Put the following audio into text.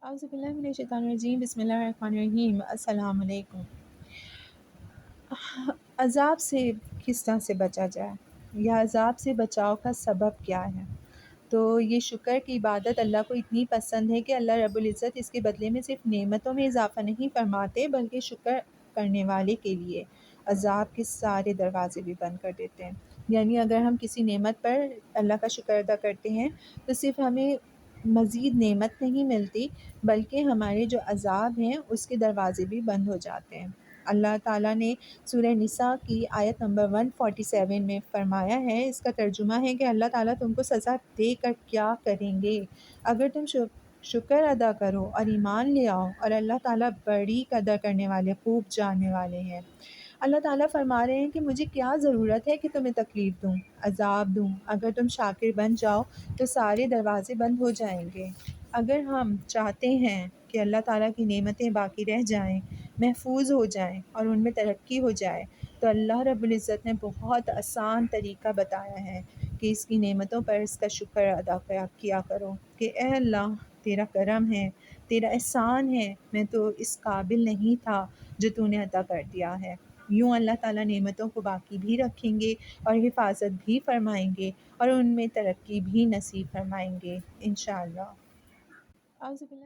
اعوذ باللہ من الشیطان الرجیم، بسم اللہ الرحمن الرحیم۔ السلام علیکم۔ عذاب سے کس طرح سے بچا جائے یا عذاب سے بچاؤ کا سبب کیا ہے؟ تو یہ شکر کی عبادت اللہ کو اتنی پسند ہے کہ اللہ رب العزت اس کے بدلے میں صرف نعمتوں میں اضافہ نہیں فرماتے بلکہ شکر کرنے والے کے لیے عذاب کے سارے دروازے بھی بند کر دیتے ہیں۔ یعنی اگر ہم کسی نعمت پر اللہ کا شکر ادا کرتے ہیں تو صرف ہمیں مزید نعمت نہیں ملتی بلکہ ہمارے جو عذاب ہیں اس کے دروازے بھی بند ہو جاتے ہیں۔ اللہ تعالیٰ نے سورہ نساء کی آیت نمبر 147 میں فرمایا ہے، اس کا ترجمہ ہے کہ اللہ تعالیٰ تم کو سزا دے کر کیا کریں گے اگر تم شکر ادا کرو اور ایمان لے آؤ، اور اللہ تعالیٰ بڑی قدر کرنے والے، خوب جاننے والے ہیں۔ اللہ تعالیٰ فرما رہے ہیں کہ مجھے کیا ضرورت ہے کہ تمہیں تکلیف دوں، عذاب دوں، اگر تم شاکر بن جاؤ تو سارے دروازے بند ہو جائیں گے۔ اگر ہم چاہتے ہیں کہ اللہ تعالیٰ کی نعمتیں باقی رہ جائیں، محفوظ ہو جائیں اور ان میں ترقی ہو جائے، تو اللہ رب العزت نے بہت آسان طریقہ بتایا ہے کہ اس کی نعمتوں پر اس کا شکر ادا کیا کرو کہ اے اللہ تیرا کرم ہے، تیرا احسان ہے، میں تو اس قابل نہیں تھا جو تو نے عطا کر دیا ہے۔ یوں اللہ تعالیٰ نعمتوں کو باقی بھی رکھیں گے اور حفاظت بھی فرمائیں گے اور ان میں ترقی بھی نصیب فرمائیں گے انشاءاللہ۔ اعوذ باللہ